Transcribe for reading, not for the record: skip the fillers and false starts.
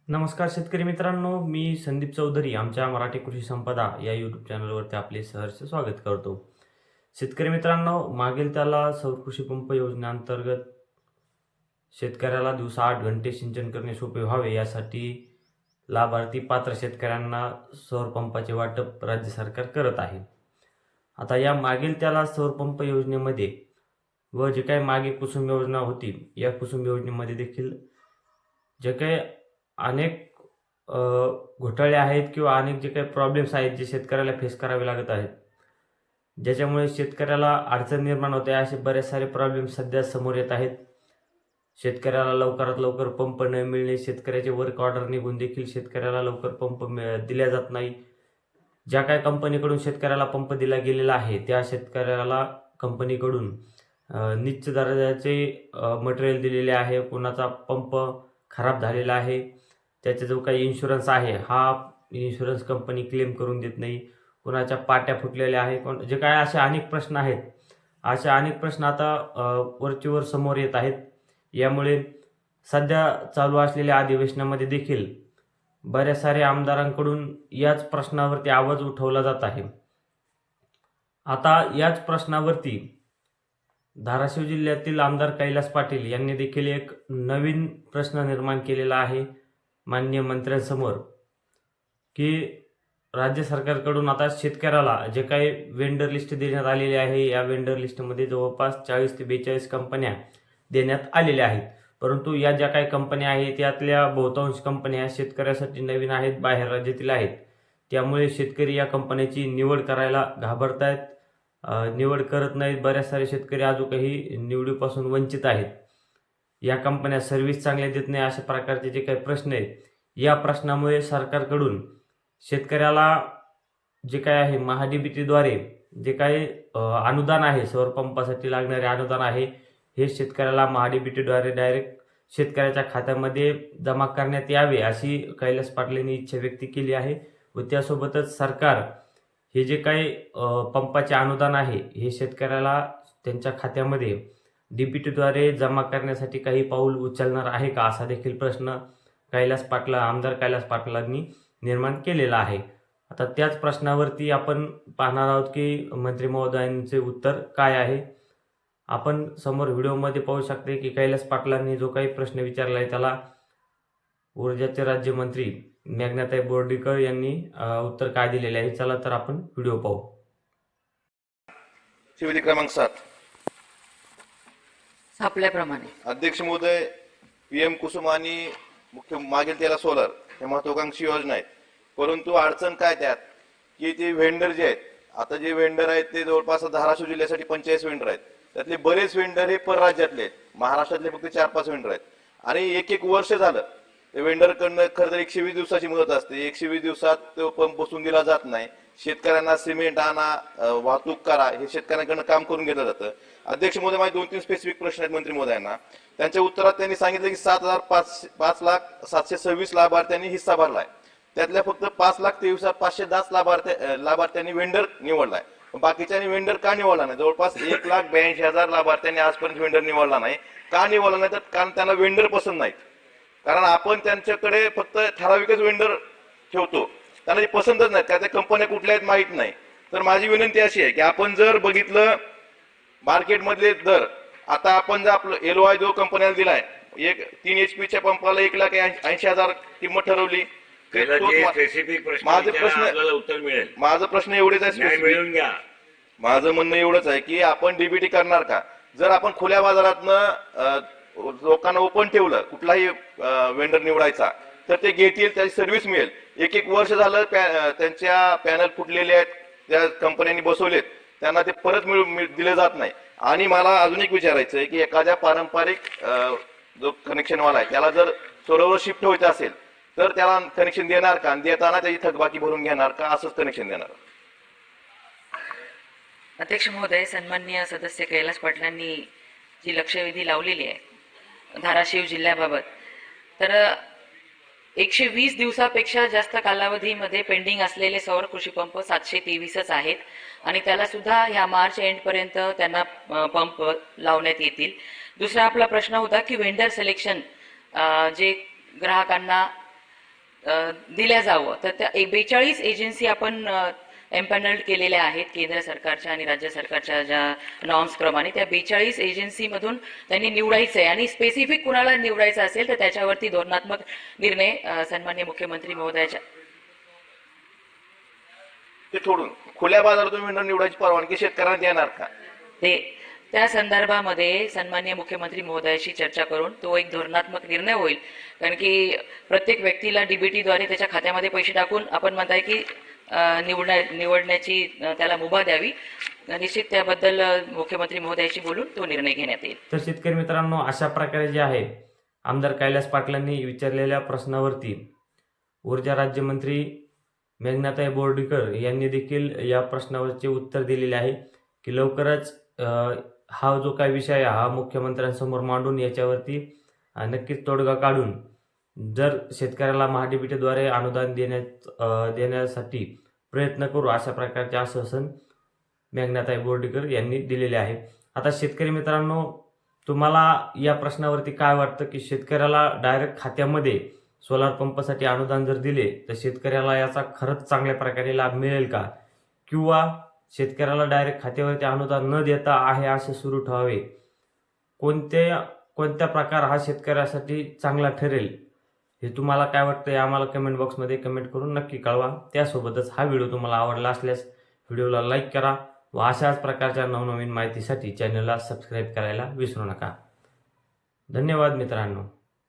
नमस्कार शेतकरी मित्रांनो, मी संदीप चौधरी आमच्या मराठी कृषी संपदा या यूट्यूब चॅनलवरती आपले सहर्ष स्वागत करतो. शेतकरी मित्रांनो, मागेल त्याला सौर कृषी पंप योजनेअंतर्गत शेतकऱ्याला दिवसा 8 घंटे सिंचन करणे सोपे व्हावे यासाठी लाभार्थी पात्र शेतकऱ्यांना सौर पंपाचे वाटप राज्य सरकार करत आहे. आता या मागेल त्याला सौर पंप योजनेमध्ये व जे काही मागे कुसुम योजना होती, या कुसुम योजनेमध्ये देखील जे काही अनेक अ, घोटाळे आहेत किंवा अनेक जे काही प्रॉब्लेम्स आहेत जे शेतकऱ्याला फेस करावे लागत आहेत. ज्याच्यामुळे शेतकऱ्याला अडचण निर्माण होते असे बरेच सारे प्रॉब्लेम्स सध्या समोर येत आहेत. शेतकऱ्याला लवकरात लवकर पंप न मिळणे, शेतकऱ्याचे वर्क ऑर्डर निघून देखील शेतकऱ्याला लवकर पंप दिला जात नाही. ज्या काही कंपनीकडून शेतकऱ्याला पंप दिला गेलेला आहे त्या शेतकऱ्याला कंपनीकडून नीच दर्जाचे मटेरियल दिलेले आहे. कोणाचा पंप खराब झालेला आहे, त्याचा जो काही इन्शुरन्स आहे हा इन्शुरन्स कंपनी क्लेम करून देत नाही. कोणाच्या पाट्या फुटलेल्या आहे, जे काय असे अनेक प्रश्न आहेत. असे अनेक प्रश्न आता वरचेवर समोर येत आहेत. यामुळे सध्या चालू असलेल्या अधिवेशनामध्ये देखील बऱ्याच साऱ्या आमदारांकडून याच प्रश्नावरती आवाज उठवला जात आहे. आता याच प्रश्नावरती धाराशिव जिल्ह्यातील आमदार कैलास पाटील यांनी देखील एक नवीन प्रश्न निर्माण केलेला आहे माननीय मंत्र्यांसमोर, की राज्य सरकारकडून आता शेतकऱ्याला जे काही वेंडर लिस्ट देण्यात आलेली आहे, या वेंडर लिस्टमध्ये जवळपास 40 ते 42 कंपन्या देण्यात आलेल्या आहेत. परंतु या ज्या काही कंपन्या आहेत त्यातल्या बहुतांश कंपन्या शेतकऱ्यासाठी नवीन आहेत, बाहेर राज्यातील आहेत. त्यामुळे शेतकरी या कंपन्याची निवड करायला घाबरत आहेत, निवड करत नाहीत. बऱ्याच सारे शेतकरी अजूनही निवडीपासून वंचित आहेत. या कंपन्या सर्व्हिस चांगल्या देत नाही अशा प्रकारचे जे काही प्रश्न आहेत, या प्रश्नामुळे सरकारकडून शेतकऱ्याला जे काय आहे महाडीबीटीद्वारे जे काही अनुदान आहे, सौर पंपासाठी लागणारे अनुदान आहे, हे शेतकऱ्याला महाडीबीटीद्वारे डायरेक्ट शेतकऱ्याच्या खात्यामध्ये जमा करण्यात यावे अशी कैलास पाटलांनी इच्छा व्यक्त केली आहे. व त्यासोबतच सरकार हे जे काही पंपाचे अनुदान आहे हे शेतकऱ्याला त्यांच्या खात्यामध्ये डीबीटीद्वारे जमा करण्यासाठी काही पाऊल उचलणार आहे का, असा देखील प्रश्न आमदार कैलास पाटलांनी निर्माण केलेला आहे. आता त्याच प्रश्नावरती आपण पाहणार आहोत की मंत्री महोदयांचे उत्तर काय आहे. आपण समोर व्हिडिओमध्ये पाहू शकते की कैलास पाटलांनी जो काही प्रश्न विचारला आहे त्याला ऊर्जाचे राज्यमंत्री मेघनाताई बोर्डीकर यांनी उत्तर काय दिलेले आहे. चला तर आपण व्हिडिओ पाहू. शिवली क्रमांक 7 आपल्याप्रमाणे अध्यक्ष महोदय, पीएम कुसुम आणि मुख्य मागेल त्याला सोलर हे महत्वाकांक्षी योजना आहेत. परंतु अडचण काय त्यात की ते वेंडर जे आहेत, आता जे वेंडर आहेत ते जवळपास धाराशिव जिल्ह्यासाठी 45 वेंडर आहेत. त्यातले बरेच वेंडर हे परराज्यातले आहेत. महाराष्ट्रातले फक्त 4-5 वेंडर आहेत. आणि एक वर्ष झालं ते वेंडर कडनं खरं तर 120 दिवसाची मुदत असते. 120 दिवसात तो पंप बसून दिला जात नाही. शेतकऱ्यांना सिमेंट आणा, वाहतूक करा, हे शेतकऱ्यांकडनं काम करून घेतलं जातं. अध्यक्ष महोदय, माझे 2-3 स्पेसिफिक प्रश्न आहेत मंत्री महोदयांना. त्यांच्या उत्तरात त्यांनी सांगितलं की 5,726 लाभार्थ्यांनी हिस्सा भरलाय. त्यातल्या फक्त 5,23,510 लाभार्थ्यांनी वेंडर निवडलाय. बाकीच्यांनी वेंडर का निवडला नाही? जवळपास 1,82,000 लाभार्थ्यांनी आजपर्यंत वेंडर निवडला नाही. का निवडला नाही? तर कारण त्यांना वेंडर पसंत नाहीत. कारण आपण त्यांच्याकडे फक्त ठराविकच वेंडर ठेवतो, त्यांना ते पसंतच नाही. त्या कंपन्या कुठल्या आहेत माहित नाही. तर माझी विनंती अशी आहे की आपण जर बघितलं मार्केटमधले दर, आता आपण जर आपलं LOI जो कंपन्याला दिलाय, एक 3 HP पंपाला 1,80,000 किंमत ठरवली. माझा प्रश्न एवढेच आहे, माझं म्हणणं एवढंच आहे की आपण डीबीटी करणार का? जर आपण खुल्या बाजारातनं लोकांना ओपन ठेवलं कुठलाही वेंडर निवडायचा, तर ते घेतील, त्याची सर्व्हिस मिळेल. एक वर्ष झालं त्यांच्या पॅनल फुटलेले आहेत, त्या कंपन्यांनी बसवलेत, त्यांना ते परत दिले जात नाही. आणि मला अजून एक विचारायचं आहे की एखाद्या पारंपरिक जो कनेक्शनवाला आहे त्याला जर सोलरवर शिफ्ट व्हायचं असेल तर त्याला कनेक्शन देणार का? देताना त्याची थकबाकी भरून घेणार का? असंच कनेक्शन देणार? अध्यक्ष महोदय, सन्माननीय सदस्य कैलास पाटलांनी जी लक्षवेधी लावलेली आहे धाराशिव जिल्ह्याबाबत, तर 120 दिवसापेक्षा जास्त कालावधीमध्ये पेंडिंग असलेले सौर कृषी पंप 723च आहेत. आणि त्याला सुद्धा ह्या मार्च एंड पर्यंत त्यांना पंप लावण्यात येतील. दुसरा आपला प्रश्न होता की वेंडर सिलेक्शन जे ग्राहकांना दिल्या जावं. तर त्या 42 एजन्सी आपण एम्पॅनल्ड केलेल्या आहेत केंद्र सरकारच्या आणि राज्य सरकारच्या ज्या नॉर्म्स प्रमाणे. त्या 42 एजन्सीमधून त्यांनी निवडायचं आहे आणि स्पेसिफिक कुणाला निवडायचं असेल तर त्याच्यावरती धोरणात्मक निर्णय सन्माननीय मुख्यमंत्री महोदयाच्या ते सोडून खुल्या बाजारातून वेंडर निवडायची परवानगी शेतकऱ्यांना देणार का? ते त्या संदर्भामध्ये सन्माननीय मुख्यमंत्री महोदयाशी चर्चा करून तो एक धोरणात्मक निर्णय होईल. कारण की प्रत्येक व्यक्तीला डीबीटीद्वारे त्याच्या खात्यामध्ये पैसे टाकून आपण म्हणताय की निवडण्याची त्याला मुभा द्यावी. निश्चित त्याबद्दल मुख्यमंत्री महोदयाशी बोलून तो निर्णय घेण्यात येईल. तर शेतकरी मित्रांनो, अशा प्रकारे जे आहे आमदार कैलास पाटलांनी विचारलेल्या प्रश्नावरती ऊर्जा राज्यमंत्री मेघनाताई बोर्डीकर यांनी देखील या प्रश्नावरचे उत्तर दिलेले आहे की लवकरच हा जो काही विषय आहे हा मुख्यमंत्र्यांसमोर मांडून याच्यावरती नक्कीच तोडगा काढून जर शेतकऱ्याला महाडीबीटीद्वारे अनुदान देण्यासाठी प्रयत्न करू, अशा प्रकारचे आश्वासन मेघनाताई बोर्डीकर यांनी दिलेले आहे. आता शेतकरी मित्रांनो, तुम्हाला या प्रश्नावरती काय वाटतं की शेतकऱ्याला डायरेक्ट खात्यामध्ये सोलार पंपासाठी अनुदान जर दिले तर शेतकऱ्याला याचा खरंच चांगल्या प्रकारे लाभ मिळेल का, किंवा शेतकऱ्याला डायरेक्ट खात्यावरती अनुदान न देता आहे असे सुरू ठेवावे, कोणत्या प्रकार हा शेतकऱ्यासाठी चांगला ठरेल, हे तुम्हाला काय वाटतं हे आम्हाला कमेंट बॉक्समध्ये कमेंट करून नक्की कळवा. त्यासोबतच हा व्हिडिओ तुम्हाला आवडला असल्यास व्हिडिओला लाईक करा व अशाच प्रकारच्या नवनवीन माहितीसाठी चॅनलला सबस्क्राईब करायला विसरू नका. धन्यवाद मित्रांनो.